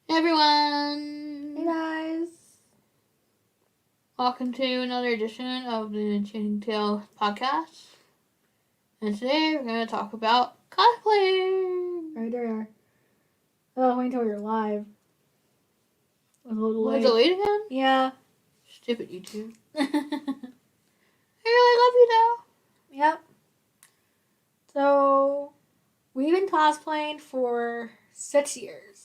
Hey everyone! Hey guys! Welcome to another edition of the Enchanting Tales podcast. And today we're going to talk about cosplay! Right there. Oh, wait until you're live. A little Was late. it late again? Yeah. Stupid YouTube. I really love you though. Yep. So, we've been cosplaying for 6 years.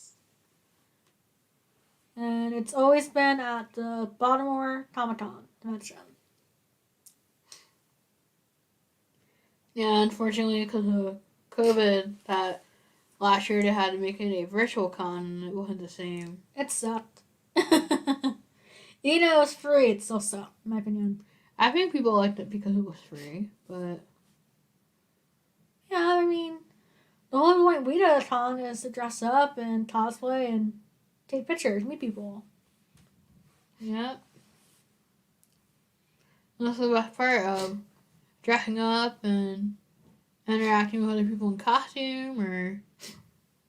And it's always been at the Baltimore Comic-Con convention. Yeah, unfortunately because of COVID, that last year they had to make it a virtual con and it wasn't the same. It sucked. Even though it was free, it still sucked, in my opinion. I think people liked it because it was free, but... Yeah, I mean, the whole point we did a con is to dress up and cosplay and take pictures, meet people. Yep. That's the best part of dressing up and interacting with other people in costume, or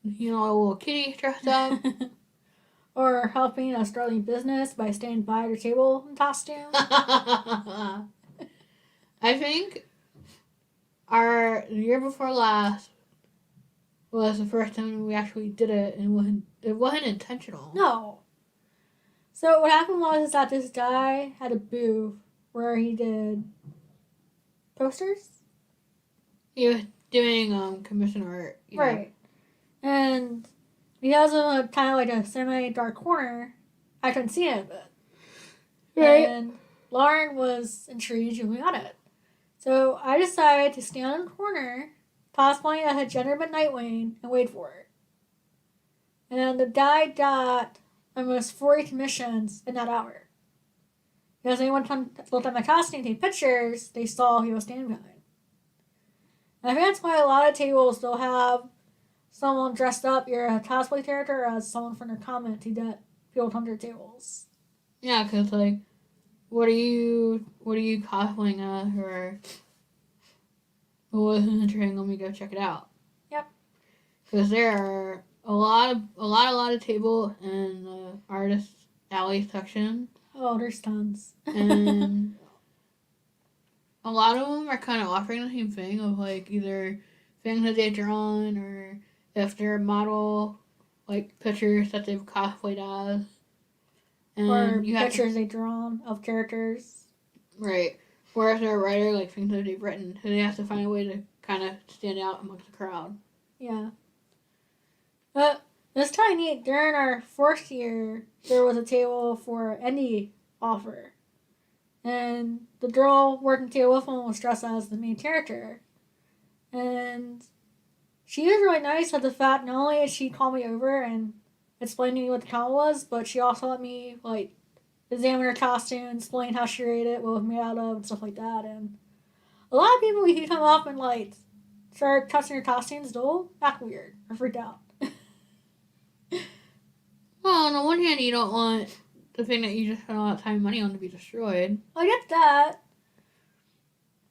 a little kitty dressed up. Or helping a struggling business by standing by their table in costume. I think our year before last was the first time we actually did it, and it wasn't intentional. No. So what happened was that this guy had a booth where he did posters. He was doing commission art. Yeah. Right. And because of a kind of like a semi-dark corner, I couldn't see any of it. Right. And Lauren was intrigued and we got it. So I decided to stand in the corner, cosplaying as a gentleman Nightwing, and wait for it. And the guy got almost 40 commissions in that hour. Because anyone looked at my costume and take pictures, they saw he was standing behind. And I think that's why a lot of tables still have someone dressed up, you're a cosplay character, as someone from their comment to get people to come to their tables. Yeah, because, like, what are you cosplaying as, or what was interesting, let me go check it out. Yep. Because there are a lot of tables in the artist alley section. Oh, there's tons. And a lot of them are kind of offering the same thing of, like, either things that they've drawn, or if they're model, like, pictures that they've cosplayed as. And or pictures they've drawn of characters. Right. Or if they're a writer, like, things that they've written, so they have to find a way to kind of stand out amongst the crowd. Yeah. But this kind of neat. During our first year, there was a table for indie offer. And the girl working table with him was dressed as the main character. And she was really nice at the fact not only did she call me over and explain to me what the con was, but she also let me, like, examine her costume, explain how she rated it, what it was made out of, and stuff like that. And a lot of people, you come up and, like, start touching your costumes, they'll act weird or freaked out. Well, on the one hand, you don't want the thing that you just spent a lot of time and money on to be destroyed. I get that.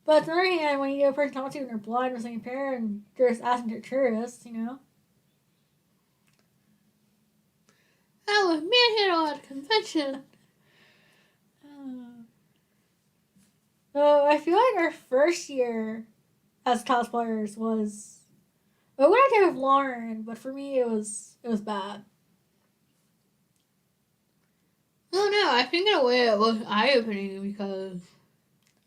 But on the other hand, when you get a person talking to you and they're blind or something impaired and they're just asking they're curious, you know? I was manhandled at a convention. So I feel like our first year as cosplayers was... I wouldn't say with Lauren, but for me it was bad. Oh no, I think in a way it was eye-opening because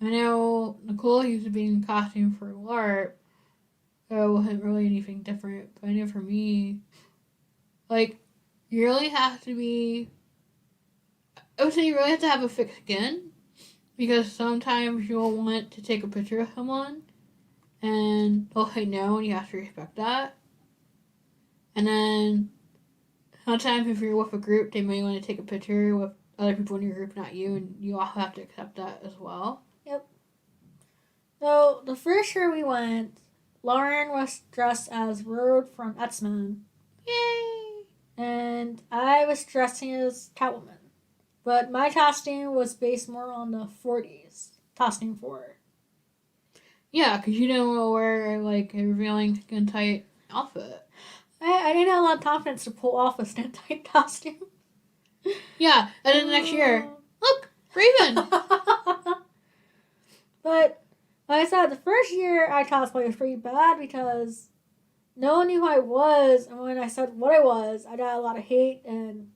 I know Nicole used to be in costume for LARP, so it wasn't really anything different. But I know for me, like, you really have to be... I would say you really have to have a thick skin, because sometimes you'll want to take a picture of someone, and they'll say no, and you have to respect that. And then sometimes if you're with a group, they may want to take a picture with other people in your group, not you, and you also have to accept that as well. Yep. So the first year we went, Lauren was dressed as Road from X-Men. Yay! And I was dressing as Catwoman. But my costume was based more on the 40s costume for her. Yeah, because you didn't want to wear, like, a revealing skin tight outfit. I didn't have a lot of confidence to pull off a Snow White costume. Yeah, and then the next year, look, Raven. But like I said, the first year I cosplayed was pretty bad because no one knew who I was, and when I said what I was, I got a lot of hate and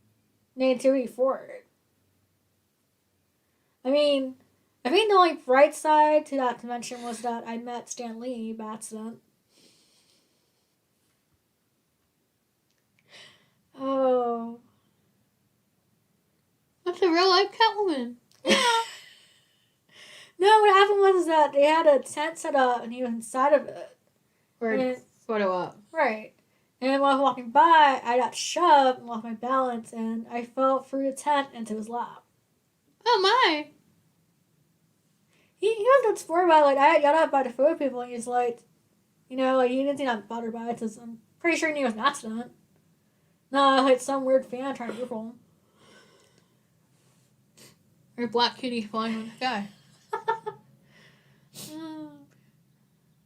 negativity for it. I mean, I think the only bright side to that convention was that I met Stan Lee by accident. Oh. That's a real life Catwoman. No, what happened was that they had a tent set up and he was inside of it. Or photo op. Right. And while I was walking by, I got shoved and lost my balance and I fell through the tent into his lap. Oh my. He was good sport about it. Like, I got up by the photo people and he's like, you know, like, he didn't seem that bothered by it because I'm pretty sure he knew it was an accident. No, like some weird fan trying to group him. Or Black Kitty flying in the sky.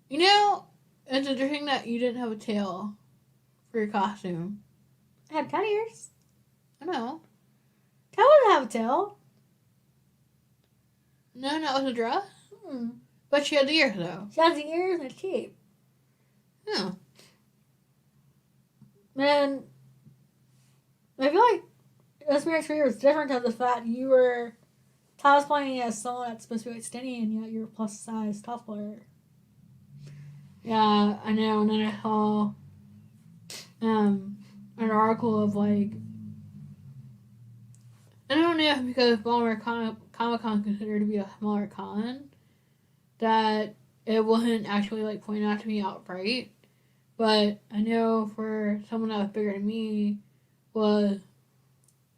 You know, it's interesting that you didn't have a tail for your costume. I had cat ears. I know. Cat doesn't have a tail. No, that was a dress. But she had the ears, though. She has the ears and a cape. Yeah. And I feel like this experience for you was different because of the fact you were cosplaying as someone that's supposed to be like skinny and yet you're a plus size cosplayer. Yeah, I know. And then I saw an article of like, I don't know if because Baltimore Comic Con considered to be a smaller con, that it wasn't actually like pointed out to me outright. But I know for someone that was bigger than me was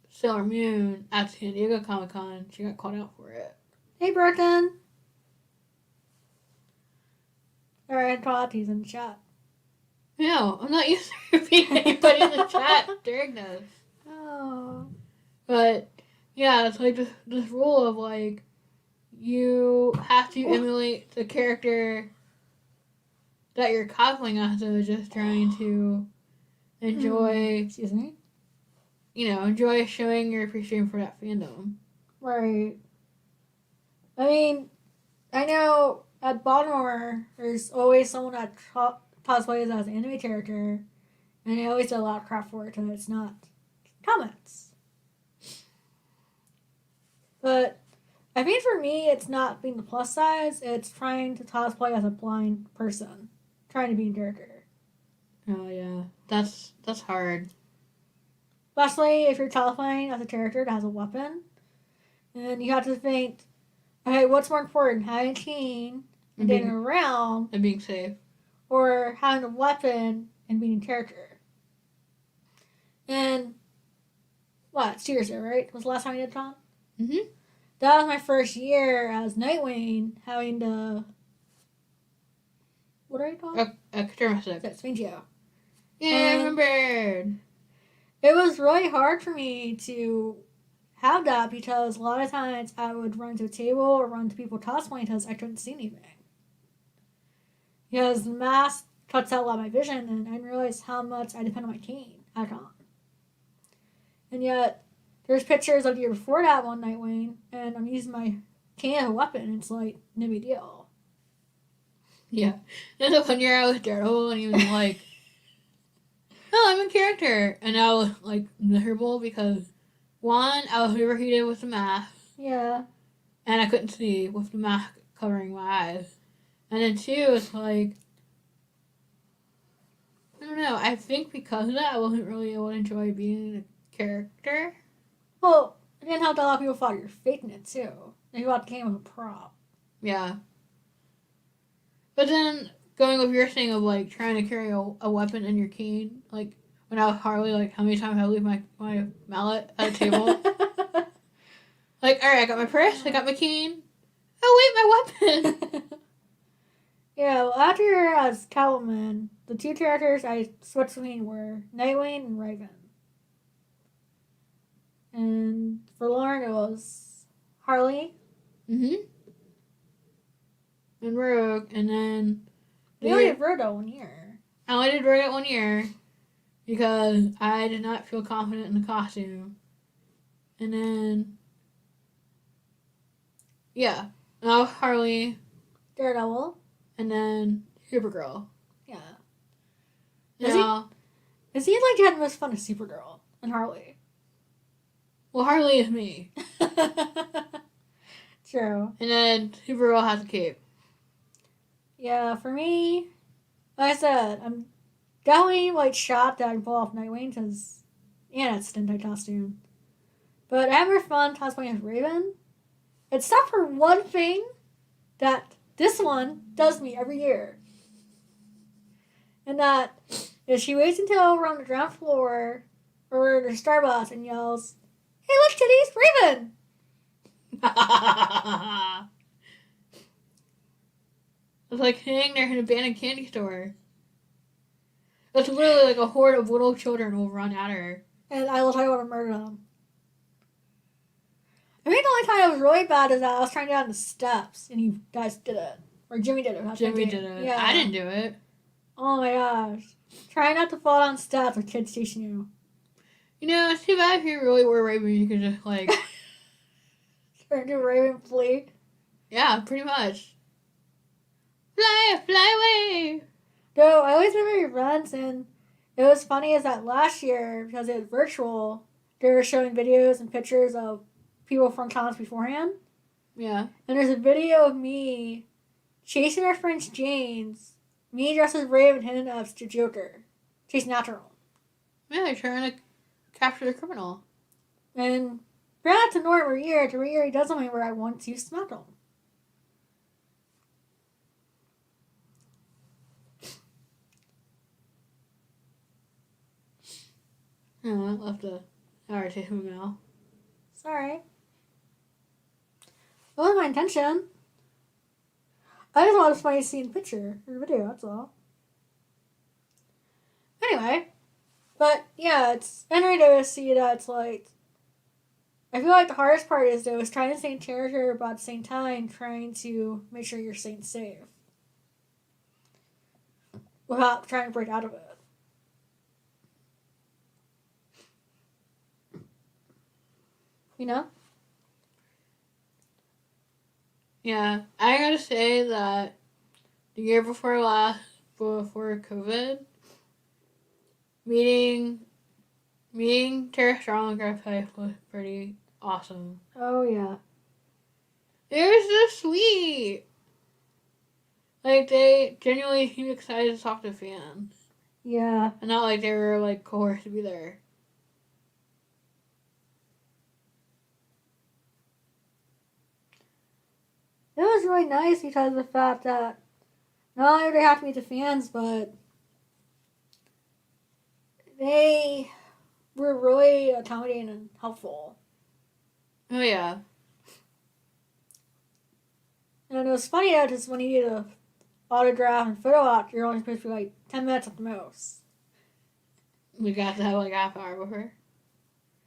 Sailor Moon at San Diego Comic Con. She got called out for it. Hey, Burton. Alright, Pilates in the chat. No, I'm not used to being anybody in the chat during this. Oh. But yeah, it's like this rule of like you have to emulate the character that you're cosplaying as, so just trying to enjoy, excuse me, enjoy showing your appreciation for that fandom. Right. I mean, I know at Baltimore, there's always someone that cosplays as an anime character, and they always get a lot of crap for it because it's not comments. But I think for me, it's not being the plus size, it's trying to cosplay as a blind person, trying to be a character. Oh yeah, that's hard. Especially if you're cosplaying as a character that has a weapon, and you have to think, okay, what's more important, having a cane and getting around, and being safe, or having a weapon and being a character? And what? Seriously, right? Was the last time you did con? Mm-hmm. That was my first year as Nightwing, having to. What are you called? A thermostat. That's Fingio. Yeah, I remembered. It was really hard for me to have that because a lot of times I would run to a table or run to people cosplaying because I couldn't see anything. Because the mask cuts out a lot of my vision, and I didn't realize how much I depend on my cane at con. And yet, there's pictures of the year before that one Nightwing, and I'm using my cane as a weapon, and it's like, no big deal. Yeah. And the one year I was Daredevil, and he was like, oh, I'm in character. And I was like miserable because, one, I was overheated with the mask. Yeah. And I couldn't see with the mask covering my eyes. And then two, it's like, I don't know, I think because of that, I wasn't really able to enjoy being a character. Well, it didn't help that a lot of people thought you're faking it, too. They thought the game was a prop. Yeah. But then, going with your thing of, like, trying to carry a weapon in your cane, like, when I was Harley, like, how many times I leave my mallet at a table? Like, alright, I got my purse, I got my cane. Oh, wait, my weapon! Yeah, well, after you're as Catwoman, the two characters I switched between were Nightwing and Raven. And for Lauren, it was Harley. Mm-hmm. And Rogue, and then... We only did Rogue 1 year. I only did Rogue 1 year. because I did not feel confident in the costume. And then, yeah, now Harley, Daredevil. and then Supergirl. Yeah. Now, It seems like you had the most fun with Supergirl and Harley. well, Harley is me. True. And then Supergirl has a cape. Yeah, for me, like I said, I'm definitely like shocked that I can pull off Nightwing because, yeah, it's a costume. But I have more fun cosplaying as Raven, except for one thing that this one does me every year. And that is she waits until we're on the ground floor or the Starbucks and yells, "Hey, look, Titties, Raven!" It's like hanging there in an abandoned candy store. It's literally like a horde of little children will run at her. And I will tell you what, to murder them. I think the only time it was really bad is that I was trying to get on the steps and you guys did it. Or Jimmy did it. Jimmy did it. Yeah. I didn't do it. Oh my gosh. Try not to fall down steps with kids chasing you. You know, it's too bad if you really were Raven, you could just like... Turn to Raven flee. Yeah, pretty much. Fly away! No, I always remember your runs, and it was funny is that last year, because it was virtual, they were showing videos and pictures of people from cons beforehand. Yeah. And there's a video of me chasing our friend James, me dressed as Raven, him as the Joker, chasing after him. Yeah, they're trying to capture the criminal. And back to Norm every year he does something where I want to smack him. Oh, I left a irritate him now. Sorry. That wasn't my intention. I just wanted somebody to see in the picture or the video, that's all. Anyway. But yeah, it's interesting to see that it's like I feel like the hardest part is though is trying to stay in character but at the same time trying to make sure you're staying safe. Without trying to break out of it. You know? Yeah, I gotta say that the year before COVID, meeting Tara Strong and Greg Fife was pretty awesome. Oh yeah. They were so sweet. Like they genuinely seemed excited to talk to fans. Yeah. And not like they were like coerced to be there. It was really nice because of the fact that not only did they have to meet the fans, but they were really accommodating and helpful. Oh yeah. And it was funny that just when you get an autograph and photo op, you're only supposed to be like 10 minutes at the most. We got to have like half hour with her.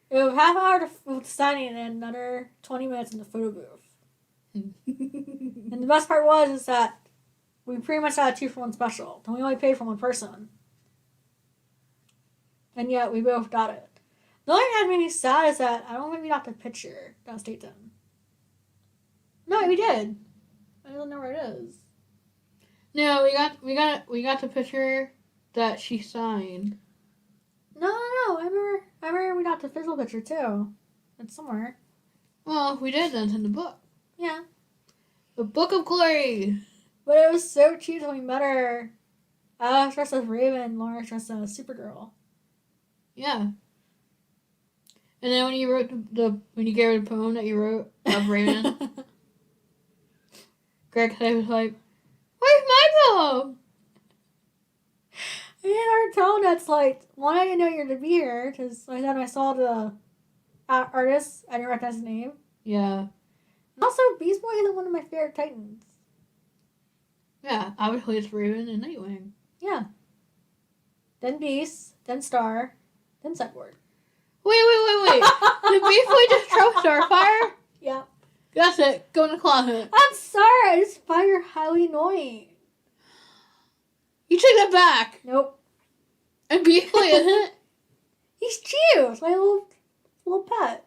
It was half hour with the signing and then another 20 minutes in the photo booth. And the best part is that we pretty much had a 2-for-1 special. And we only paid for one person. And yet we both got it. The only thing that made me sad is that I don't think we got the picture that was taken. No, we did. I don't know where it is. No, we got the picture that she signed. No. I remember we got the physical picture too. It's somewhere. Well, if we did, then it's in the book. Yeah. The Book of Glory. But it was so cute when we met her. I was dressed as Raven, Laura was dressed as Supergirl. Yeah. And then when you wrote when you gave her the poem that you wrote of Raven, Greg was like, "Where's my poem?" I had her tone that's like, one, I didn't know you were to be here, because like then I saw the artist, I didn't recognize his name. Yeah. Also, Beast Boy isn't one of my favorite Titans. Yeah, obviously it's Raven and Nightwing. Yeah. Then Beast, then Star, then Cyborg. Wait. Did Beast Boy just throw Starfire? Yeah. That's it. Go in the closet. I'm sorry, I just find her highly annoying. You take that back. Nope. And Beasley, isn't it? He's cute. It's my little pet.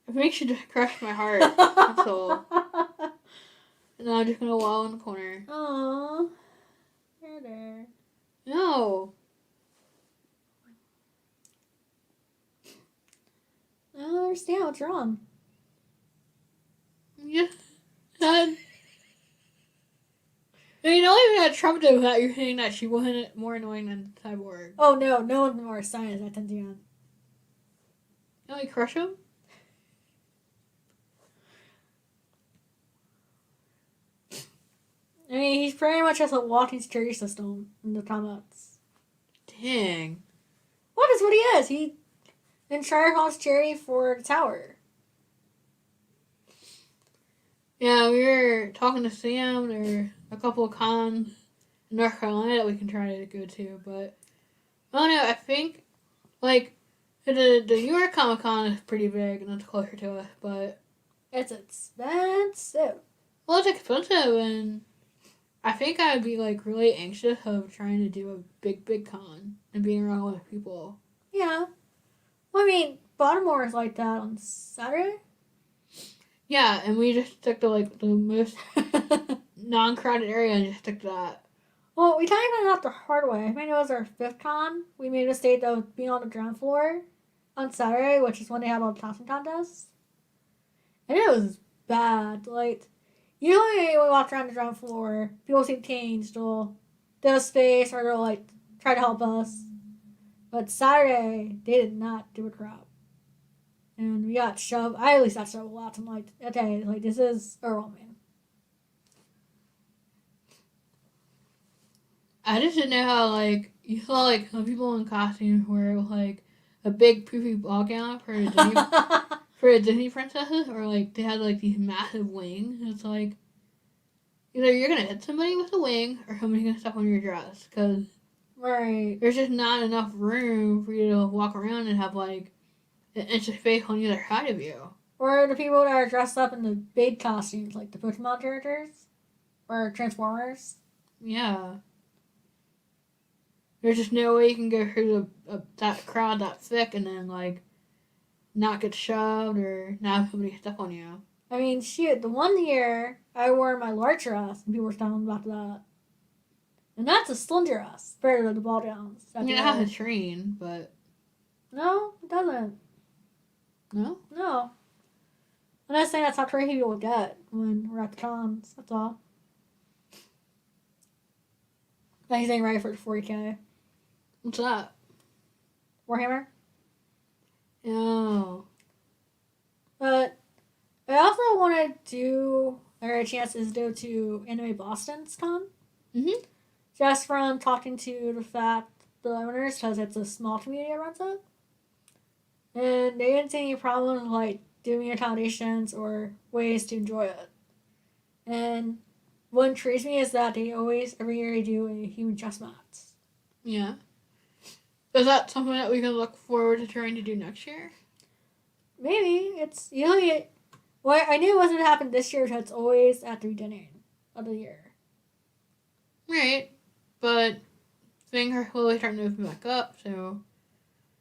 It makes you just crush my heart. That's all. And now I'm just gonna wallow in the corner. Aww. There. No. I don't understand what's wrong. Yeah. And you know, even got Trump did that. You're saying that she wasn't more annoying than Cyborg. Oh no one's more excited at Tenzian. You know, you crush him. I mean, he's pretty much just a walking security system in the comics. Dang. What is what he is? He in charge of security for the tower. Yeah, we were talking to Sam. There are a couple of cons in North Carolina that we can try to go to, but I don't know. I think like the New York Comic Con is pretty big and it's closer to us, but It's expensive. well, it's expensive, and I think I would be like really anxious of trying to do a big con and being around with people. Yeah. Well, I mean, Baltimore is like that on Saturday. Yeah, and we just stick to like the most non-crowded area and just stick to that. Well, we kind of got it out the hard way. I mean, it was our 5th con. We made a mistake of being on the ground floor on Saturday, which is when they had all the costume contests. And it was bad. Like, usually when we walk around the ground floor, people seem changed. They'll do space or they'll, like, try to help us. But Saturday, they did not do a crap. And we got shoved. I at least got shoved a lot. I'm like, okay, like, this is overwhelming. I just didn't know how like you saw like some people in costumes wear like a big poofy ball gown for a Disney for a Disney princesses, or like they had like these massive wings. It's like either you're gonna hit somebody with a wing or somebody's gonna step on your dress because Right. there's just not enough room for you to walk around and have like an inch of space on either side of you. Or the people that are dressed up in the big costumes, like the Pokemon characters or Transformers. Yeah. There's just no way you can go through that crowd that thick and then like not get shoved or not have somebody step on you. I mean, shoot, the one year I wore my large dress and people were talking about that. And that's a slim dress compared to the ball gowns. I mean, it has a train, but No, it doesn't. no. No. I'm not saying that's how crazy people get when we're at the cons. That's all. Anything right for 40K. What's that? Warhammer. Oh. But I also want to do, or a chance is to go to Anime Boston's con. Mhm. Just from talking to the owners, because it's a small community that runs it. And they didn't see any problem like doing accommodations or ways to enjoy it. And what intrigues me is that they always, every year, they do a human chess match. Yeah. Is that something that we can look forward to trying to do next year? Maybe. It's usually, well, I knew it wasn't happen this year because it's always at the beginning of the year. Right. But things are slowly starting to open back up, so.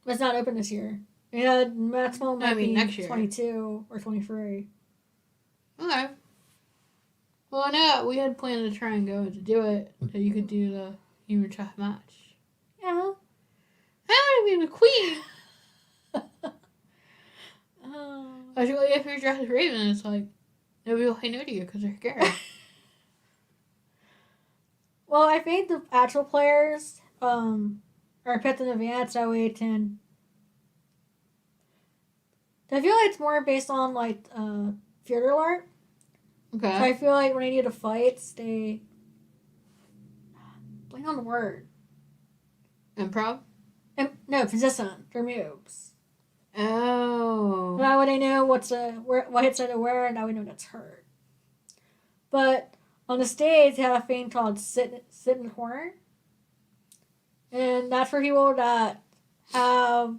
But it's not open this year. It had maximum might be next year. 22 or 23. Okay. Well, I know we had planned to try and go to do it so you could do the human chess match. Yeah. I want to be the queen. Oh. Especially if you're dressed as Raven, it's like nobody will say no to you because they're scared. Well, I think the actual players are picked in advance that way it can. I feel like it's more based on like theater art. Okay. So I feel like when they need to fight, they blank on the word. Improv? No, position their moves. Oh. That way they know what hits they to wear, and that way they know that's hurt. But on the stage, they have a thing called sit in the corner, and that's for people that are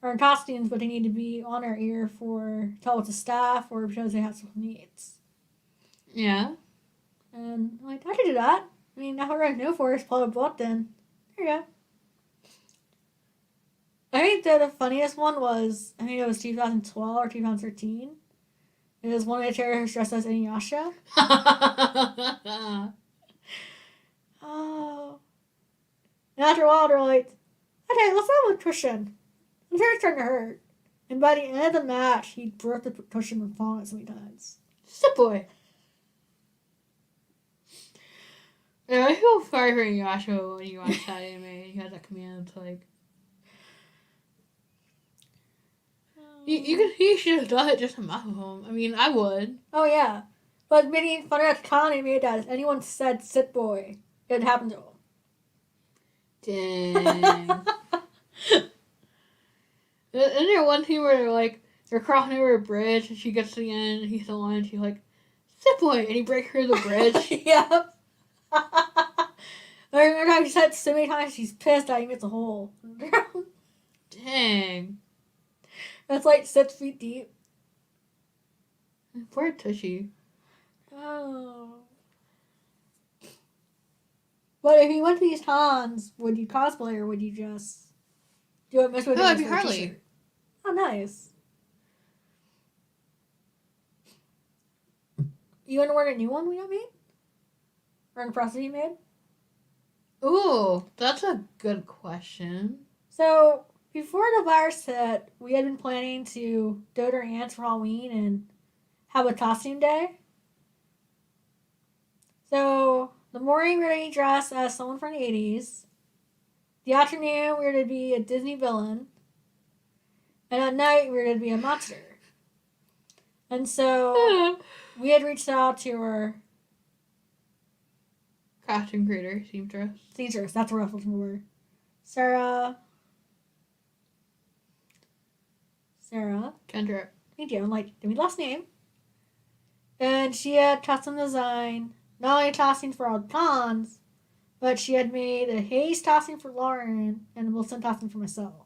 in costumes, but they need to be on their ear for tell it to staff or because they have special needs. Yeah. And I'm like, I could do that. I mean, that's what I know for is play a book then. There you go. I think that the funniest one was, I think it was 2012 or 2013. It was one of the characters dressed as Inuyasha. Oh. And after a while, they're like, okay, let's have a cushion. His hair's starting to hurt. And by the end of the match, he broke the cushion and fallen so many times. Sit boy. Yeah, I feel sorry for Inuyasha when you watch that anime and he has that command to like. He should have done it just to mess with him. I mean, I would. Oh, yeah. But making fun of Connie made that if anyone said sit boy, it happened to him. Dang. Isn't there one scene where they're crossing over a bridge and she gets to the end and he's the one and she's like, sit boy, and he breaks her the bridge? Yep. I remember how she said so many times she's pissed that he gets a hole. Dang. That's like 6 feet deep. Poor Tushy. Oh. But if you went to these cons, would you cosplay or would you just do it? No, I'd be Harley. Oh, nice. You want to wear a new one we got made? Or in the process you made? Ooh, that's a good question. So, before the virus hit, we had been planning to go to our aunt's for Halloween and have a costume day. So, the morning we were going to dress as someone from the 80s. The afternoon we were going to be a Disney villain. And at night we were going to be a monster. And so, we had reached out to our costume creator, seamstress. Seamstress, that's what I was looking for. Sarah. Kendra. Thank you. I'm like, give me last name. And she had custom designed not only costumes for all the cons, but she had made a Hayes costume for Lauren and a Wilson costume for myself.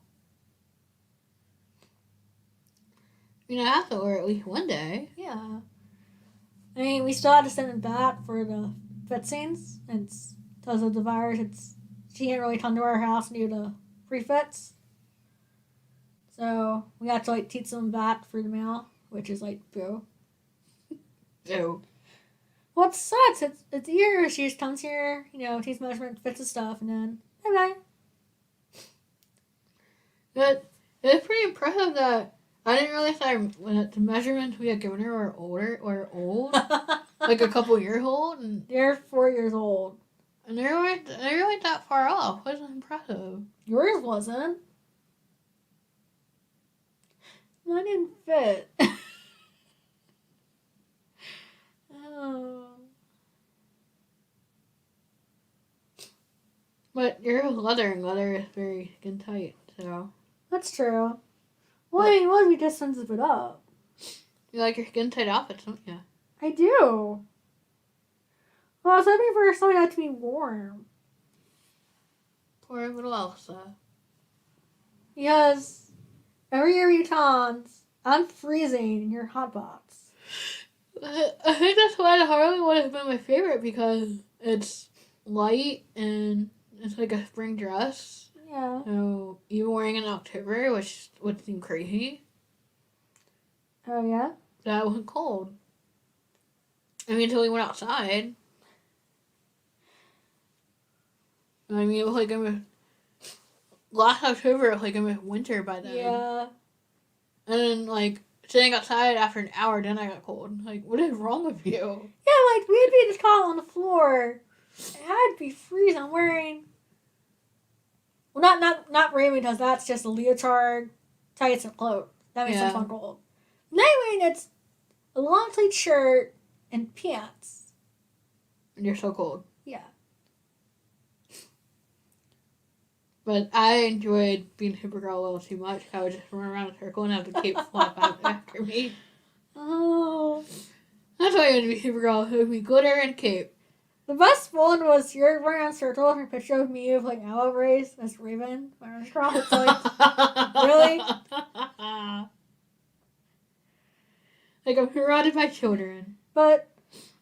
You know, I have to wear it at least one day. Yeah. I mean, we still had to send it back for the fit scenes. It's because of the virus. She can't really come to our house and do the pre-fits. So we got to like teach them back for the mail, which is like boo. Ew. Well, it sucks. It's here. She just comes here, takes measurements, fits the stuff, and then bye bye. It's pretty impressive that I didn't realize that the measurements we had given her were old, like a couple years old, and they're 4 years old, and they weren't that far off. It was impressive. Yours wasn't. Mine didn't fit. Oh. But your leather and leather is very skin tight, so. That's true. Well, I mean, what if we just zip it up? You like your skin tight outfits, don't you? I do. Well, I was hoping for something that to be warm. Poor little Elsa. Because every year we cons, I'm freezing in your hot box. I think that's why the Harley would have been my favorite, because it's light and it's like a spring dress. Yeah. So even wearing it in October, which would seem crazy. Oh, yeah? That wasn't cold. I mean, until we went outside. I mean, it was like last October, it was like almost winter by then. Yeah. And then, like, sitting outside after an hour, then I got cold. Like, what is wrong with you? Yeah, like, we'd be just caught on the floor. And I'd be freezing. I'm wearing... Well, not rain, because that's just a leotard, tights, and cloak. That makes sense on cold. Now it's a long sleeve shirt and pants. And you're so cold. Yeah. But I enjoyed being Supergirl a little too much. I would just run around in a circle and have the cape flap out after me. Oh. That's why I wanted to be Supergirl. It would be glitter and cape. The best one was you're running around circle and a picture of me with like owl rays as Raven. My arms crossed. It's like, really? Like I'm surrounded by children. But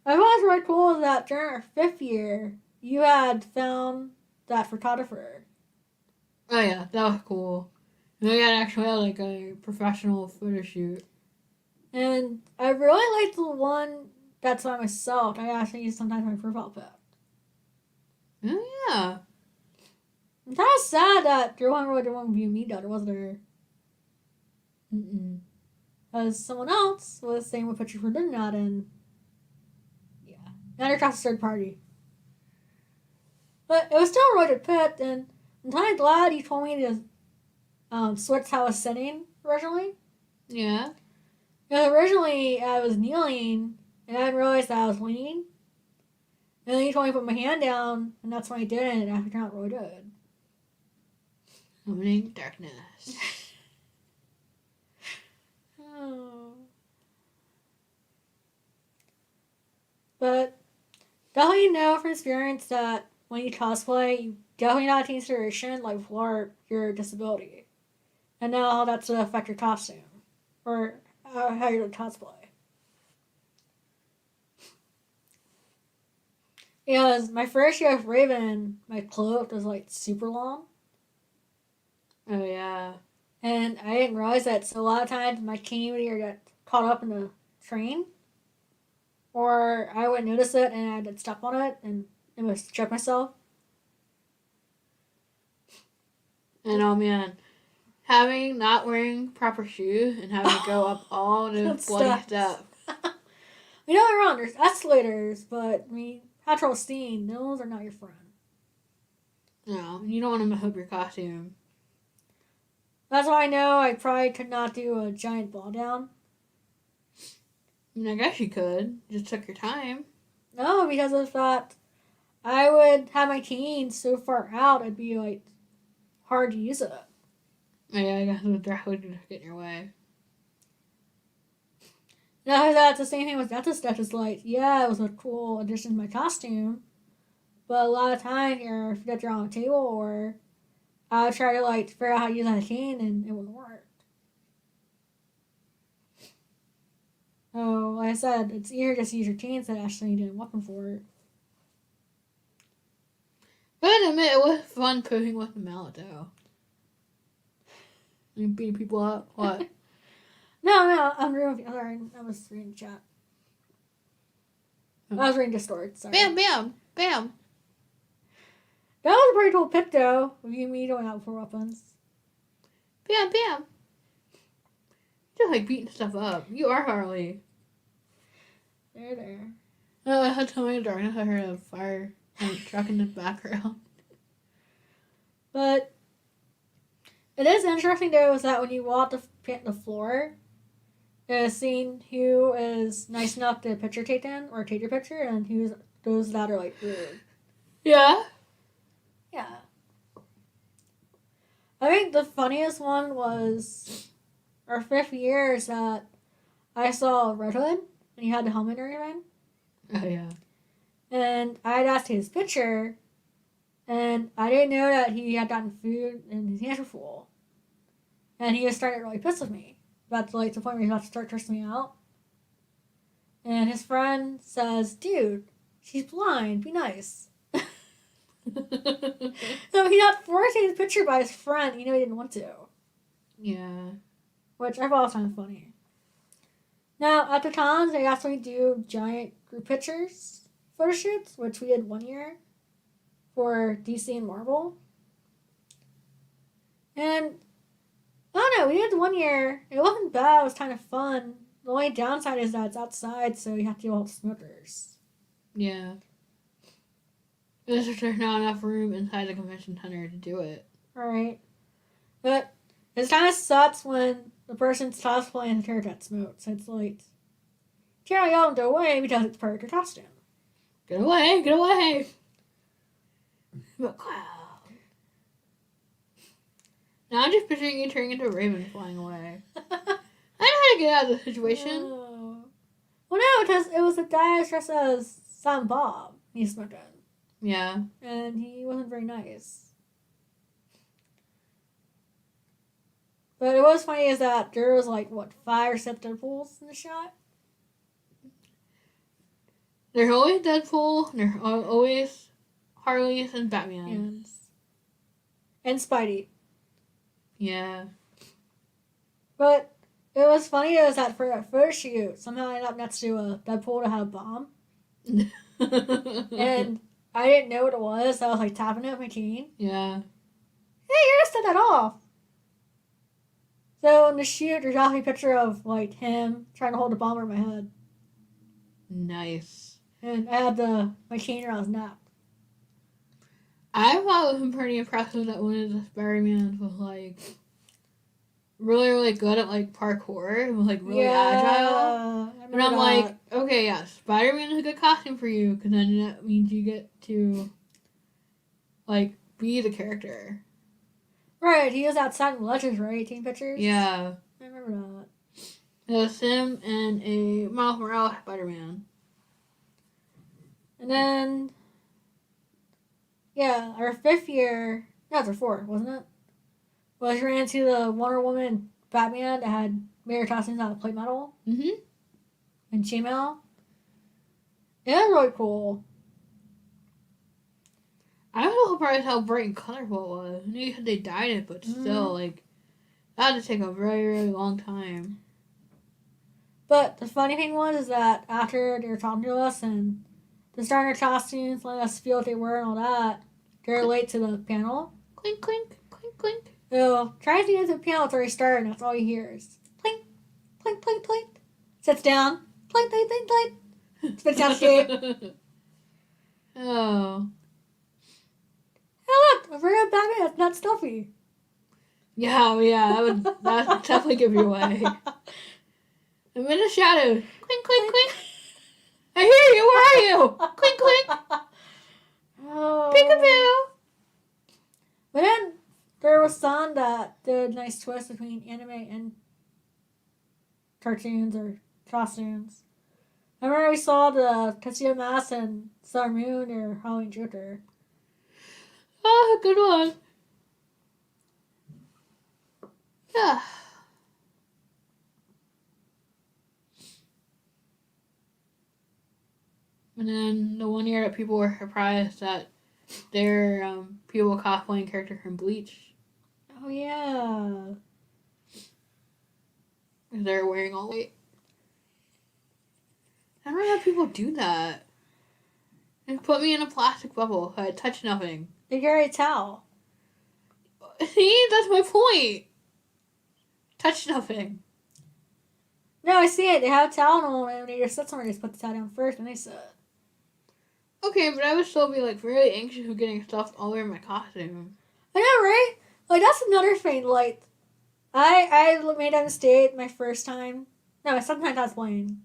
I thought it was really cool that during our 5th year, you had found that photographer. Oh yeah, that was cool. And we got actually had like a professional photo shoot. And I really liked the one that's by myself. I actually use sometimes my profile pic. Oh yeah. I'm kind of sad that there wasn't really the one view me done, was there? Because someone else was saying what picture for doing that, and yeah, now they're across the third party. But it was still a really good pic, and I'm kind of glad you told me to switch how I was sitting originally. Yeah. Because originally I was kneeling, and I didn't realize that I was leaning. And then you told me to put my hand down, and that's when I did it, and it actually turned out really good. Summoning darkness. Oh. But definitely know from experience that when you cosplay, you definitely not take consideration like for your disability, and now how that's to affect your costume or how you're doing cosplay. Because my first year of Raven, my cloak was like super long, Oh yeah. and I didn't realize that. So a lot of times my cane would either get caught up in the train, or I would notice it and I'd step on it and it would check myself. And oh man, having not wearing proper shoes and having to go up all the That bloody sucks. steps. We know they're wrong. There's escalators, but I mean, natural steam. Those are not your friend. No, you don't want to mess up your costume. That's why I know I probably could not do a giant ball down. I mean, I guess you could. Just took your time. No, because of that, I would have my cane so far out, it'd be like hard to use it. Yeah, I guess it would definitely get in your way. Now that's the same thing with Death Stitch. It's like, yeah, it was a cool addition to my costume, but a lot of times you're forget you're on a table, or I would try to like figure out how to use that cane and it wouldn't work. Oh, like I said, it's easier just to use your chains than actually need a weapon for it. But I admit, it was fun poking with the mallet, though. And beating people up. What? No, I'm reading. Sorry, I was reading chat. I was reading Discord. Sorry. Bam, bam, bam. That was a pretty cool pick, though. With you and me going out for weapons. Bam, bam. Just like beating stuff up. You are Harley. There. Oh, I had to my darkness. I heard a fire truck in the background. But it is interesting, though, is that when you walk the floor, is seeing who is nice enough to picture taken or take your picture, and who's those that are like rude. Yeah. Yeah. I think the funniest one was our 5th year is that I saw Red Hood and he had the helmet and everything. Oh yeah. And I'd asked his picture, and I didn't know that he had gotten food and his hands were full. And he was starting to really piss with me. About to like the point where he's about to start cursing me out. And his friend says, "Dude, she's blind, be nice." So he got forced to take his picture by his friend, he didn't want to. Yeah. Which I thought was kind of funny. Now, at the cons, they actually do giant group pictures photo shoots, which we did one year for DC and Marvel. And I don't know, we did 1 year. It wasn't bad, it was kind of fun. The only downside is that it's outside, so you have to deal with smokers. Yeah. There's not enough room inside the convention center to do it. Right. But it kind of sucks when the person's cosplaying and hair gets smoked. So it's like, can't yell them to go away because it's part of your costume. Get away, get away. But cloud. Now I'm just picturing you turning into a raven flying away. I know how to get out of the situation. Oh. Well, no, because it was a guy dressed as Sam Bob. He's smoking. Yeah. And he wasn't very nice. But it was funny is that there was like, 5 or 6 Deadpools in the shot? There's always Deadpool, there's always Harleys and Batman. And and Spidey. Yeah. But it was funny is that for a photo shoot, somehow I ended up next to a Deadpool that had a bomb. And I didn't know what it was, so I was like tapping it with my cane. Yeah. Hey, you just set that off. So in the shoot, there's actually a picture of like him trying to hold a bomb over my head. Nice. And I had my cane around his neck. I thought it was pretty impressive that one of the Spider-Mans was like really, really good at like parkour. It was like really agile. And I'm like, okay, yeah, Spider-Man is a good costume for you because then that means you get to like be the character. Right, he was outside in Legends, right? Team pictures? Yeah. I remember that. It was him and a Miles Morales Spider-Man. And then, yeah, our 5th year, no, it was our 4th, wasn't it? Was we ran into the Wonder Woman Batman that had mirror costumes out of plate metal. Mm-hmm. And chainmail. It was really cool. I was so surprised how bright and colorful it was. I knew they dyed it, but still, like, that had to take a very, really long time. But the funny thing was is that after they were talking to us and designing their costumes, letting us feel what they were and all that, they're late to the panel. Clink, clink, clink, clink. So tries to get to the piano until he started, and that's all he hears. Clink, clink, clink, clink. Sits down. Clink, clink, clink, clink. Spits out straight. Oh. Hey, look, a real Batman that's not stuffy. Yeah, that would definitely give you away. I'm in the shadows. Clink, clink, clink. I hear you. Where are you? Clink, clink. Oh. Peekaboo. But then there was some that did a nice twist between anime and cartoons or costumes. I remember we saw the Tuxedo Mask and Sailor Moon or Halloween Joker. Oh, good one. Yeah. And then the one year that people were surprised that their people cosplaying character from Bleach. Oh, yeah. They're wearing all white. I don't know how people do that. And put me in a plastic bubble. I touch nothing. They carry a towel. See, that's my point. Touch nothing. No, I see it. They have a towel on and when they just sit somewhere, they just put the towel down first and they sit. Okay, but I would still be like really anxious of getting stuff all over my costume. I know, right? Like that's another thing. Like, I made a mistake my first time. No, my second time cosplaying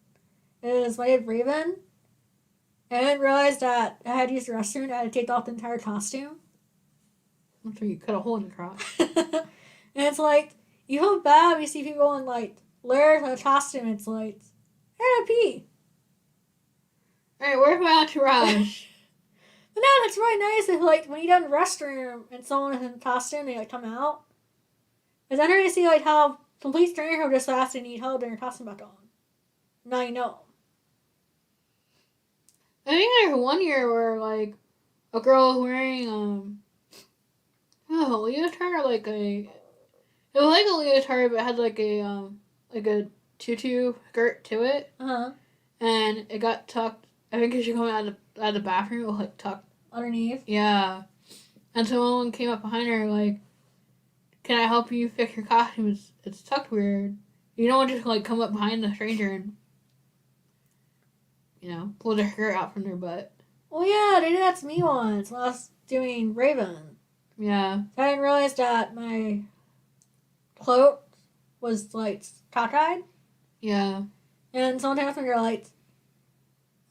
is when I did Raven, and I didn't realize that I had to use the restroom. And I had to take off the entire costume. So you cut a hole in the crotch. And it's like you feel bad when you see people in like layers of a costume. It's like I gotta pee. Alright, where's my entourage? But no, that's really nice if like when you go in the restroom and someone is in costume, they like come out. Because then you see like how complete strangers will just ask and need help and your costume back on. Now you know. I think there's one year where like a girl was wearing a leotard or like it was like a leotard but it had like a tutu skirt to it. And it got tucked. I think as she coming out of the bathroom, it was like tucked Underneath. Yeah. And someone came up behind her like, "Can I help you fix your costume? It's tucked weird. You don't want to just like come up behind the stranger and pull their skirt out from their butt." Well, yeah, they did that to me once when I was doing Raven. Yeah. I didn't realize that my cloak was like cockeyed. Yeah. And someone came up and they're like,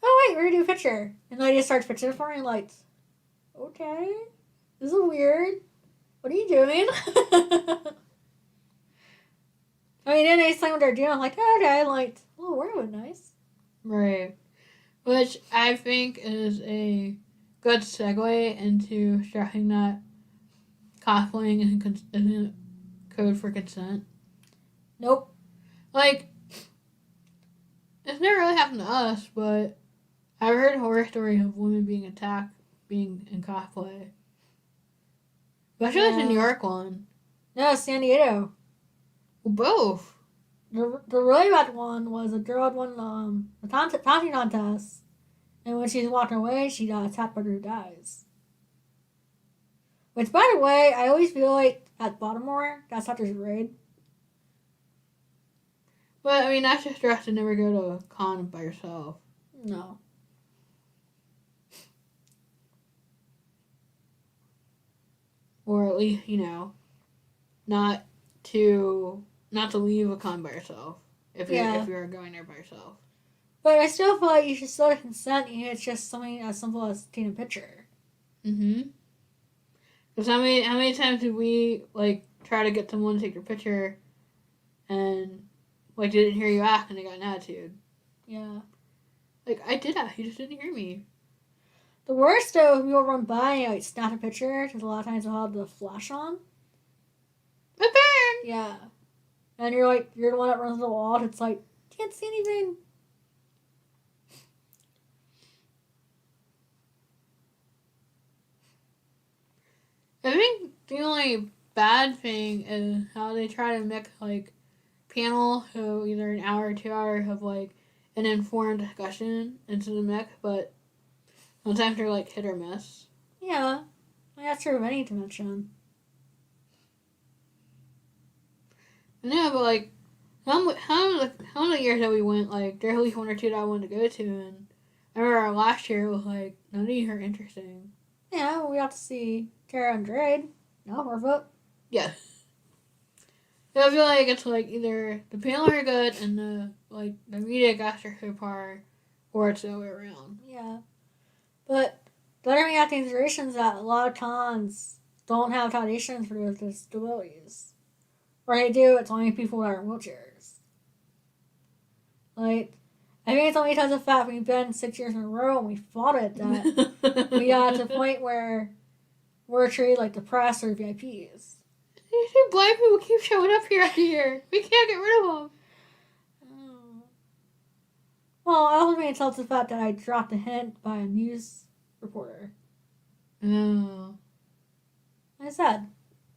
"Oh wait, we're gonna do a picture." And the lady starts picturing it for me and like, "Okay, this is weird. What are you doing?" I mean, then they explain what they're doing. I'm like, "Oh, okay," like, "Oh, we're doing nice." Right. Which I think is a good segue into stressing that cosplaying isn't code for consent. Nope. Like, it's never really happened to us, but I've heard horror stories of women being attacked being in cosplay. Especially like the New York one. No, San Diego. Well, both. The really bad one was a girl had won the costume contest, and when she's walking away, she got attacked by her guys. Which, by the way, I always feel like at Baltimore, that's not just raid. But I mean, that's just dressed to never go to a con by yourself. No. Or at least, not to leave a con by yourself. If you're going there by yourself. But I still feel like you should still consent, even if it's just something as simple as taking a picture. Mm-hmm. Because how many times did we try to get someone to take your picture, and they didn't hear you ask and they got an attitude? Yeah. I did ask, you just didn't hear me. The worst though, if people run by and snap a picture, because a lot of times they'll have the flash on. My burn! Yeah. And you're the one that runs the wall, and it's can't see anything. I think the only bad thing is how they try to mix panel, so either an hour or 2 hours of an informed discussion into the mix, but sometimes they're hit or miss. Yeah. That's true of any convention. No, but how many years that we went, there's at least 1 or 2 that I wanted to go to, and I remember last year it was none of these are interesting. Yeah, we got to see Tara Andrade. No, worth it. Yeah. I feel like it's either the panel are good and the media guys are subpar, or it's the other way around. Yeah. But the other thing I have to consideration is that a lot of cons don't have foundations for those disabilities. Or they do, it's only people that are in wheelchairs. I think it's only because of the fact we've been 6 years in a row and we fought it that we got to the point where we're treated like the press or VIPs. You see blind people keep showing up here after year. We can't get rid of them. Well, I also made sense of the fact that I dropped a hint by a news reporter. Oh. Like I said,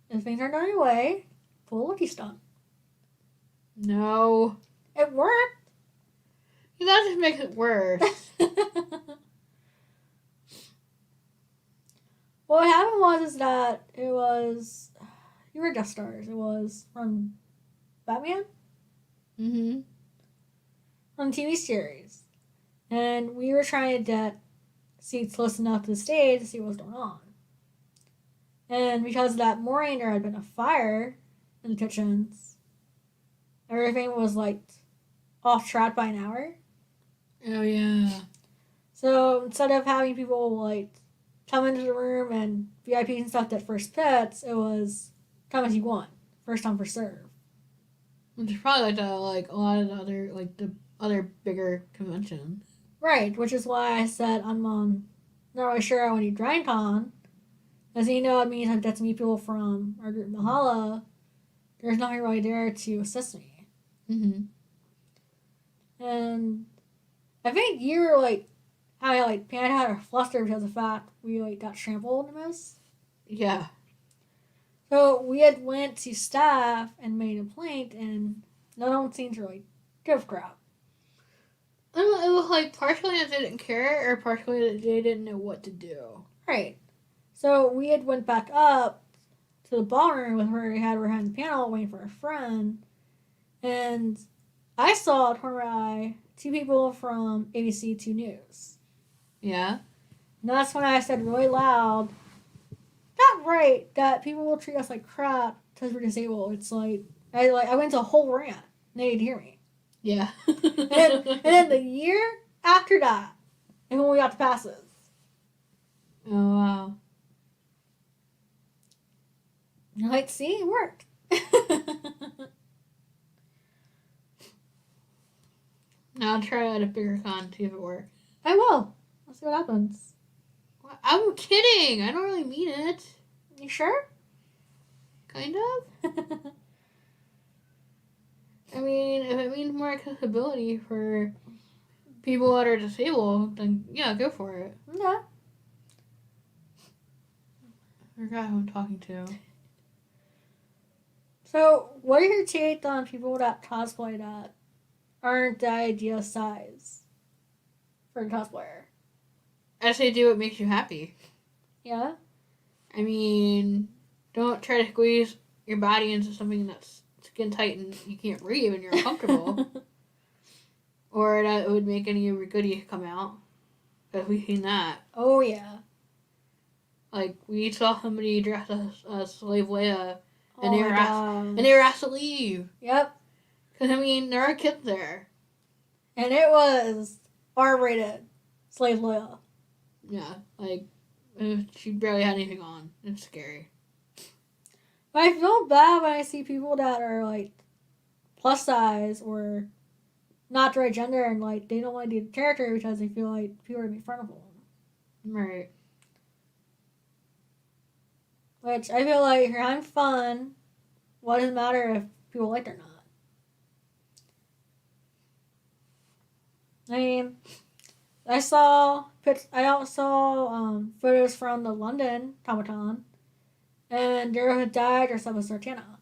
if things aren't going your way, pull a lucky stunt. No. It worked. That just makes it worse. What happened was that it was, you were guest stars. It was from Batman. Mm-hmm. From the TV series. And we were trying to get seats close enough to the stage to see what was going on. And because that morning there had been a fire in the kitchens, everything was off track by an hour. Oh, yeah. So instead of having people come into the room and VIPs and stuff that first pits, it was come as you want. First come, first serve. Which is probably a lot of the other, the other bigger conventions. Right, which is why I said I'm not really sure I want to do DragonCon. As it means I've got to meet people from our group Mahala. There's nothing really there to assist me. Mm-hmm. And I think you were I Panda had a fluster because of the fact we got trampled the most. Yeah. So we had went to staff and made a complaint, and no one seemed to really give a crap. I don't know, it was partially that they didn't care, or partially that they didn't know what to do. Right. So we had went back up to the ballroom with where we had behind the panel waiting for a friend, and I saw at her eye 2 people from ABC 2 News. Yeah. And that's when I said really loud, not right, that people will treat us like crap because we're disabled. It's I went into a whole rant, and they didn't hear me. Yeah. and then the year after that, and when we got the passes. Oh, wow. See, it worked. Now I'll try at a bigger con, see if it works. I will. Let's see what happens. I'm kidding. I don't really mean it. You sure? Kind of. I mean, if it means more accessibility for people that are disabled, then yeah, go for it. Yeah. forgot who I'm talking to. So, what are your takes on people that cosplay that aren't the ideal size for a cosplayer? I say do what makes you happy. Yeah? I mean, don't try to squeeze your body into something that's skin tight and you can't breathe and you're uncomfortable. Or that it would make any of your goodies come out. Because we've seen that. Oh, yeah. Like, we saw somebody dressed as Slave Leia and Oh, they were asked to leave. Yep. Because, I mean, there are kids there. And it was R-rated. Slave Leia. Yeah, like, she barely had anything on. It's scary. But I feel bad when I see people that are, like, plus size or not the right gender and, like, they don't want to do the character because they feel like people are going to make fun of them. Right. Which I feel like you're having fun. What does it matter if people like it or not? I mean, I also saw photos from the London Comic-Con, and there was a guy dressed up as Sartana.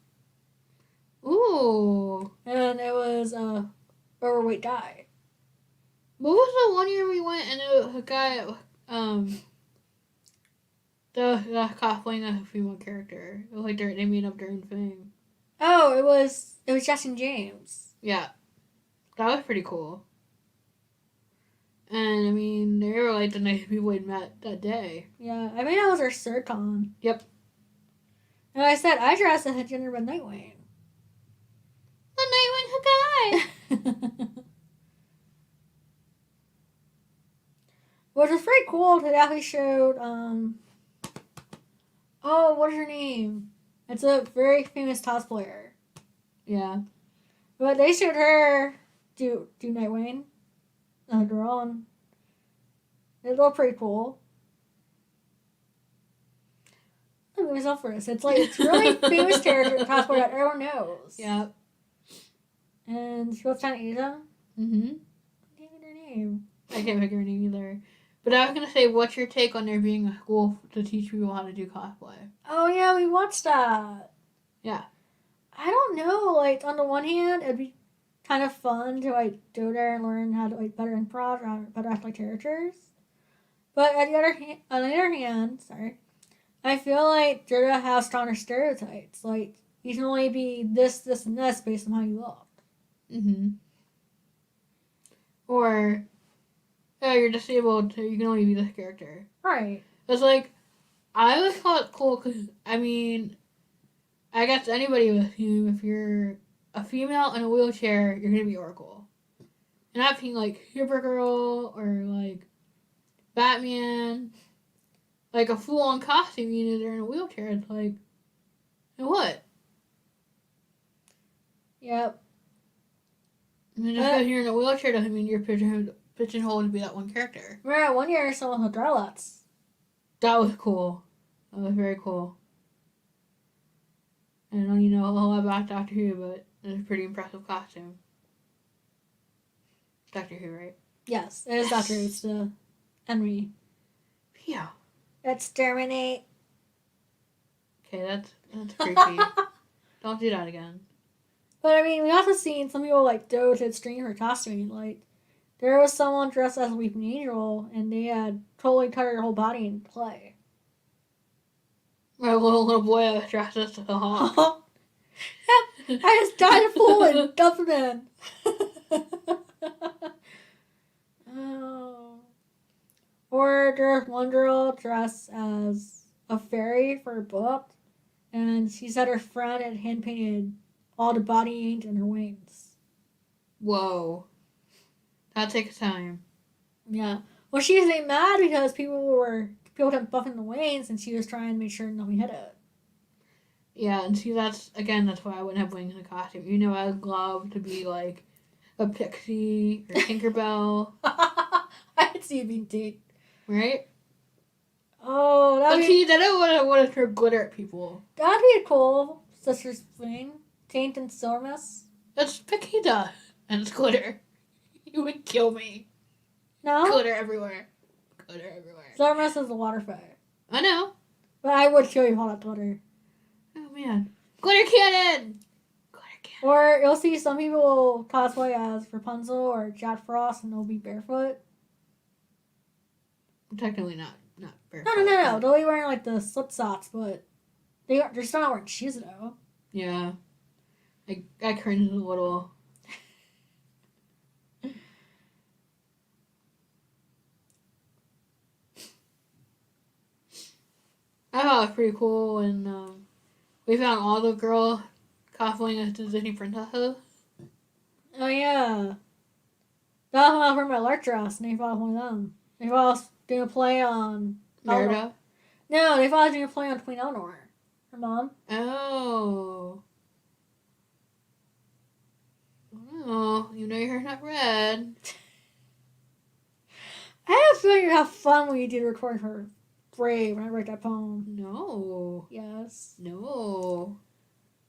Ooh. And it was a overweight guy. What was the one year we went and it was a guy, the cosplaying as a female character. It was like they made up their own thing. Oh, it was Justin James. Yeah. That was pretty cool. And I mean, they were like the nicest people we'd met that day. Yeah, I mean that was our third con. Yep. And I said I dressed as a gingerbread Nightwing. The Nightwing guy. Which was pretty cool. They actually showed oh, what is her name? It's a very famous cosplayer. Yeah. But they showed her do Nightwing, a girl, and it looked pretty cool. I'm gonna myself for this. It's like it's really famous character cosplayer that everyone knows. Yeah. And she was trying to Asian. Mm-hmm. I can't get her name. I can't figure her name either. But I was gonna say, what's your take on there being a school to teach people how to do cosplay? Oh yeah, we watched that. Yeah. I don't know. Like on the one hand, it'd be kind of fun to like go there and learn how to like better improv or better act like characters. But on the other hand, sorry, I feel like Dota has stronger stereotypes. Like you can only be this, this, and this based on how you look. Mm-hmm. Or, yeah, you're disabled, so you can only be this character. Right. It's like, I always thought it cool because, I mean, I guess anybody with you, if you're a female in a wheelchair, you're going to be Oracle. And I've seen, like, Supergirl or, like, Batman, like a full-on costume, you know, they're in a wheelchair. It's like, and what? Yep. I mean, just because you're in a wheelchair doesn't mean you're pigeonholed to be that one character. Remember one year someone with dreadlocks. That was cool. That was very cool. I don't even know a whole lot about Doctor Who, but it was a pretty impressive costume. Doctor Who, right? Yes, it is Doctor Who. It's the enemy. Yeah. Exterminate. Okay, that's creepy. Don't do that again. But I mean, we also seen some people like go to extreme for costuming. Like there was someone dressed as a Weeping Angel, and they had totally covered her whole body in clay. My little boy was dressed as a hawk. Yep, I just dyed a fool and dumped it in. Oh. Or there's one girl dressed as a fairy for a book, and she said her friend had hand painted all the body paint and her wings. Whoa. That takes time. Yeah. Well, she was getting mad because people kept buffing the wings, and she was trying to make sure nothing hit it. Yeah, and see, that's why I wouldn't have wings in a costume. You know, I would love to be like a pixie or Tinkerbell. I could see it being taint. Right? Oh, But see, then I want to throw glitter at people. that'd be a cool sister's thing. Taint and Stormus. That's Paquita and it's glitter. You would kill me. No? Glitter everywhere. Glitter everywhere. Stormus is the water fire. I know. But I would kill you for all that glitter. Oh man. Glitter cannon! Glitter cannon. Or you'll see some people cosplay as Rapunzel or Jack Frost and they'll be barefoot. Technically not barefoot. No. They'll be wearing like the slip socks, but they're still not wearing shoes though. Yeah. I cringed a little. I thought it was pretty cool when we found all the girl cosplaying as the Disney princesses. Oh yeah. That was when I was wearing my lark dress and they thought I was one of them. They thought I was doing a play on Merida? No, they thought I was doing a play on Queen Eleanor. Her mom. Oh. Oh, you know your hair's not red. I have a feeling you have fun when you do the recording for Brave when I write that poem. No. Yes. No.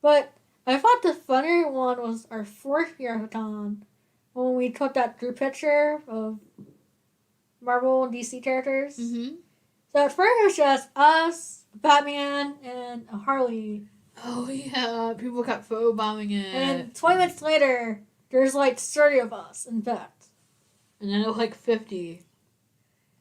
But I thought the funnier one was our fourth year at the con when we took that group picture of Marvel and DC characters. Mm-hmm. So at first it was just us, Batman, and a Harley. Oh yeah, people kept photobombing it. And 20 minutes later, there's like 30 of us, in fact. And then it was like 50.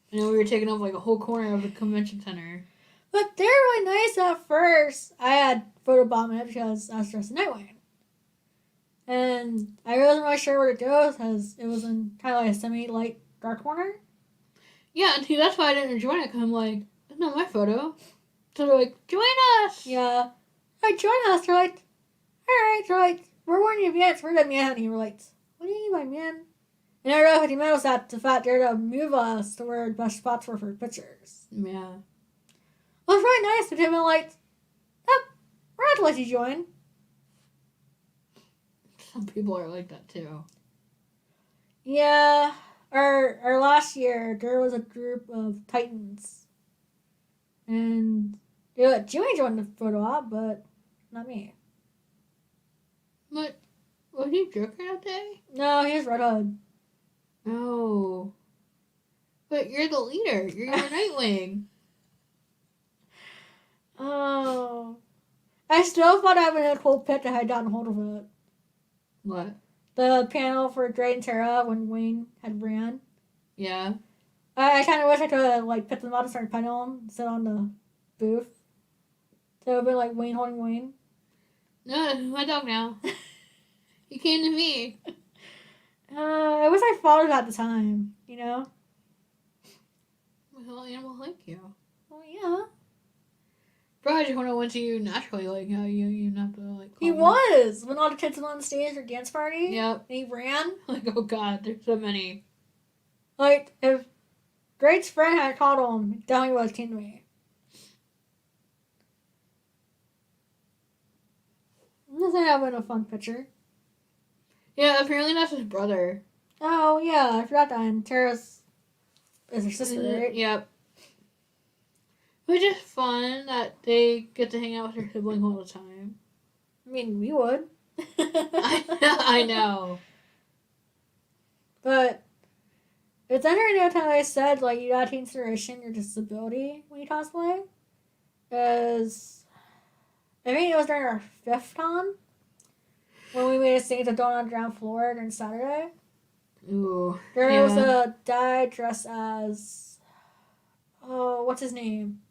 And then we were taking up like a whole corner of the convention center. But they're really nice at first. I had photobombing it because I was dressed in Nightwing. And I wasn't really sure where to go because it was in kind of like a semi-light dark corner. Yeah, and see, that's why I didn't join it, because I'm like, that's not my photo. So they're like, join us! Yeah. Like, join us. They're like, alright. They're like, we're warning you advance. We're the man. And we're like, what do you mean by man? And I realized what he meant was that the fact they're to move us to where the best spots were for pictures. Yeah. Well, it's really nice, but they've been like, oh, we're not to let you join. Some people are like that too. Yeah. Our last year, there was a group of Titans. And they let Jimmy join the photo op, but not me. What? Was he Joker that day? No, he was Red Hood. No. But you're the leader. You're Nightwing. Oh. I still thought I would have a cool pic if I had gotten hold of it. What? The panel for Dre and Tara when Wayne had ran. Yeah. I kind of wish I could have like picked them out and started petting them and sit on the booth. So it would have been like Wayne holding Wayne. No, this is my dog now. He came to me. I wish I thought of that at the time, you know? Well, animals like you. Well, yeah. Bro, I just want to want you naturally, like how you have to like. He call was! When all the kids were on the stage for dance party. Yep. And he ran. Like, oh god, there's so many. Like, if Drake's friend had called him, he definitely would have came to me. This would have been a fun picture. Yeah, apparently that's his brother. Oh, yeah, I forgot that. And Tara's is her sister, right? Yep. Which is fun that they get to hang out with their sibling all the time. I mean, we would. I know. But it's interesting every time I said, like, you gotta take consideration your disability when you cosplay. Because I think it was during our 5th con when we made a scene to Dawn on the ground floor during Saturday. Ooh. There was a guy dressed as, oh, what's his name?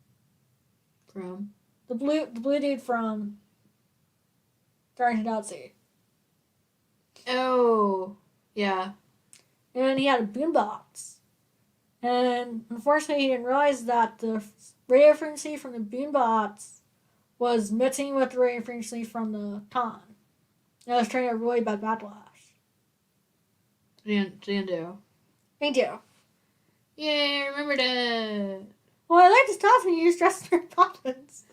From? The blue dude from Guardians of the Galaxy. Oh. Yeah. And he had a boombox. And unfortunately, he didn't realize that the radio frequency from the boombox was mixing with the radio frequency from the con. And it was turning a really bad backlash. Zando. Thank you. Yay, I remembered it. Well, I like this costume you used dressed for Poppins.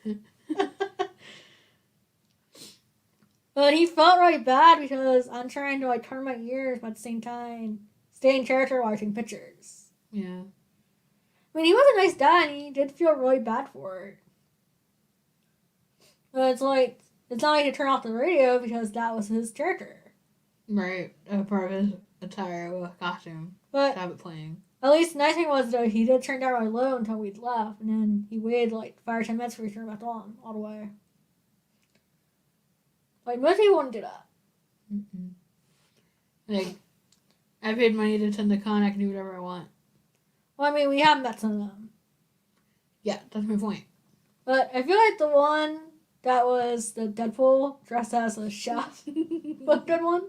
But he felt really bad because I'm trying to like turn my ears but at the same time stay in character while taking pictures. Yeah. I mean, he was a nice guy and he did feel really bad for it. But it's like, it's not like to turn off the radio because that was his character. Right. A part of his attire with a costume. But To have it playing. At least the nice thing was though he did turn down really low until we'd left, and then he waited like 5 or 10 minutes for me to turn back on all the way. Like most people wouldn't do that. Mm-mm. Like, I paid money to attend the con. I can do whatever I want. Well, I mean, we haven't met some of them. Yeah, that's my point. But I feel like the one that was the Deadpool dressed as a chef was a good one.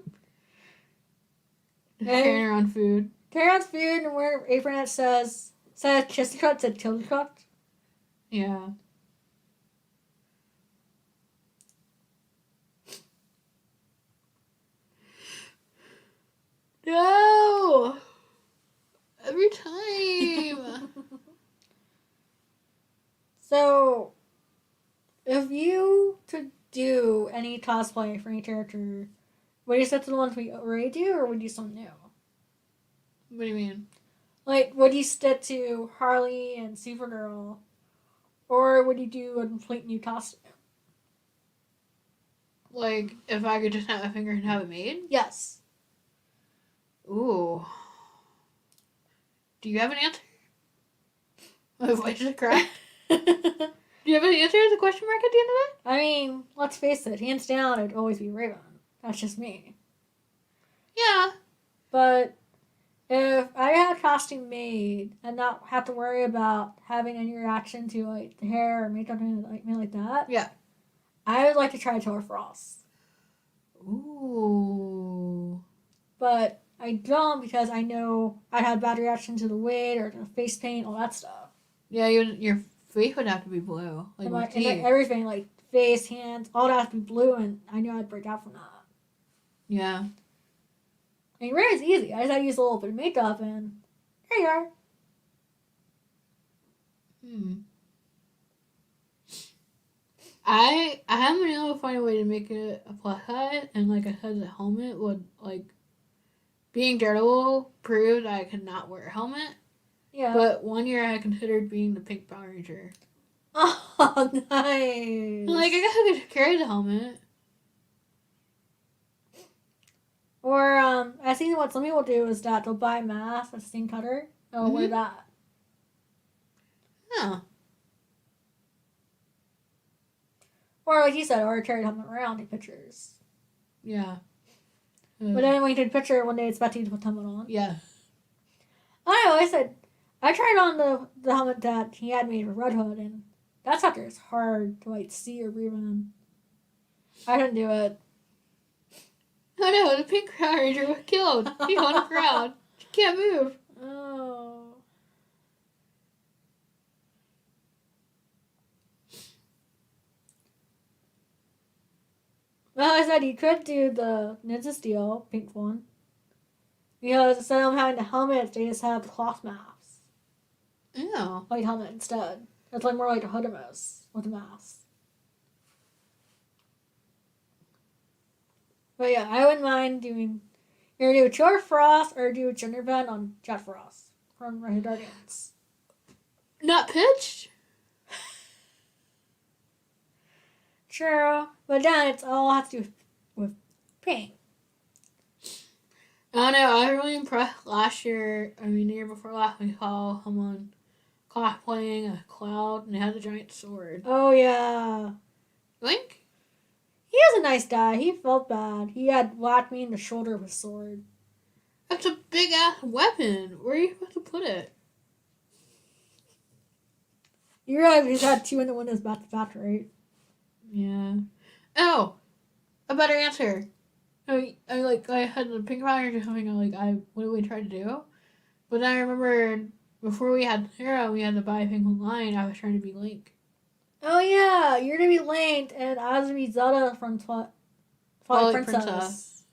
Carrying around food. Carrot's food and wearing an apron that says Chester Cut, said Tilda Cut. Yeah. No! Every time! So, if you could do any cosplay for any character, would you stick to the ones we already do, or would you do something new? What do you mean? Like, would you stick to Harley and Supergirl, or would you do a complete new costume? Like, if I could just snap my finger and have it made? Yes. Ooh. Do you have an answer? My voice is cracked. Do you have an answer as a question mark at the end of it? I mean, let's face it, hands down, it'd always be Raven. That's just me. Yeah. But if I had a costume made and not have to worry about having any reaction to like the hair or makeup and like that, Yeah. I would like to try Taylor Frost. Ooh. But I don't because I know I'd have bad reaction to the wig or the face paint, all that stuff. Yeah, your face would have to be blue. Like, And, with teeth. and everything, like face, hands, all that has to be blue, and I know I'd break out from that. Yeah. I mean, Raven's easy. I just had to use a little bit of makeup, and there you are. I haven't been able to find a way to make it a plus size, and like I said, the helmet would, like, being Daredevil proved I could not wear a helmet. Yeah. But one year I considered being the Pink Power Ranger. Oh, nice. Like, I guess I could carry the helmet. Or, I seen what some people do is that they'll buy a mask, a stain cutter, and they'll wear that. Yeah. Or, like you said, or carry the helmet around, take pictures. Yeah. But then when you take a picture, one day expect you to put the helmet on. Yeah. I don't know, I said, I tried on the helmet that he had made for Red Hood, and that sucker is hard to, like, see or breathe in. I couldn't do it. Oh no, the Pink Power Ranger was killed. She's on the ground. She can't move. Oh. Well, I said you could do the Ninja Steel pink one. Because instead of having the helmet, they just have the cloth masks. Ew. White helmet instead. It's like more like a hood almost with a mask. But yeah, I wouldn't mind doing either do Killer Frost or do a gender bend on Jet Frost from Red Hood Guardians. Not pitched? True, but then it's all has to do with pink. I don't know. I was really impressed last year. I mean, the year before last, we saw someone cosplaying a cloud and they had a giant sword. Oh yeah. Link? He was a nice guy. He felt bad. He had whacked me in the shoulder with a sword. That's a big ass weapon. Where are you supposed to put it? You realize he's had two in the windows back to back, right? Yeah. Oh, a better answer. I had the Pink Power Ranger coming. What did we try to do? But then I remember before we had Hero, we had to buy Pink Line. I was trying to be Link. Oh yeah, you're gonna be Link, and I was gonna be Zelda from Twilight Princess.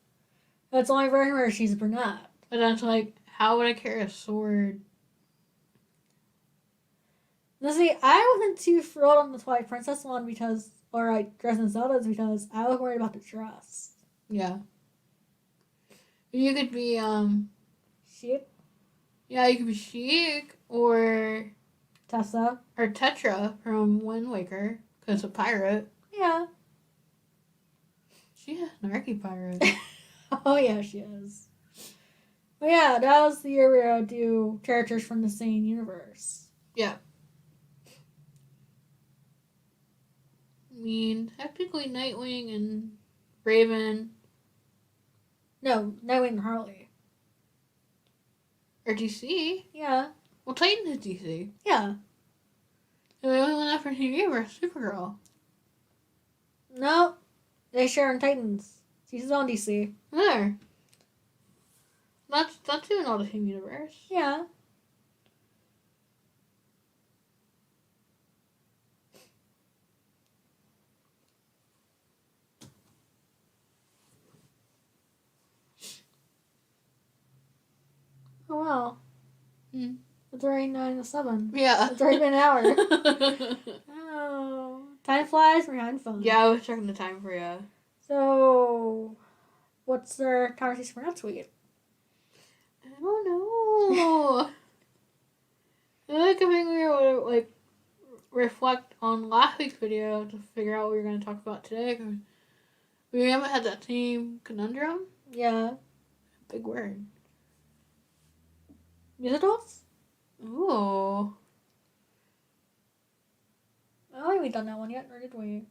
That's the only version where she's a brunette. But that's like, how would I carry a sword? Now see, I wasn't too thrilled on the Twilight Princess one because, or like dressing Zelda's because I was worried about the dress. Yeah. You could be Sheik, Yeah, you could be Sheik or Tessa. Tetra from Wind Waker, because a pirate. Yeah. She's a snarky pirate. Oh yeah, she is. Oh yeah, that was the year we were gonna do characters from the same universe. Yeah. I mean, technically Nightwing and Raven No, Nightwing and Harley. are DC. Yeah. Well, Titan is DC. Yeah. And the only one left from Team Universe, Supergirl. No, they share in Titans. She's on DC. There. That's even all the Team Universe. Yeah. Oh wow. Hmm. It's already 9 to 7. Yeah. It's already been an hour. Oh, time flies when you're having fun. Yeah, I was checking the time for you. So, what's our conversation for next week? I don't know. I think we were like reflect on last week's video to figure out what we were going to talk about today. 'Cause we haven't had that same conundrum. Yeah. Big word. Musicals? Ooh. I don't think we've done that one yet, or did we?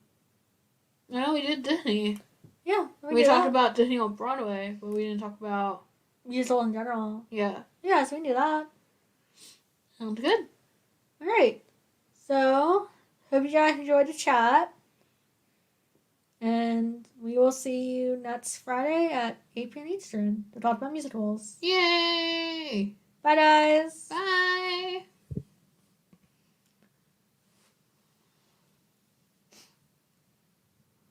I know we did Disney. Yeah. We talked about Disney on Broadway, but we didn't talk about... musical in general. Yeah. Yeah, so we can do that. Sounds good. Alright. So, hope you guys enjoyed the chat. And we will see you next Friday at 8 p.m. Eastern to talk about musicals. Yay! Bye, guys. Bye!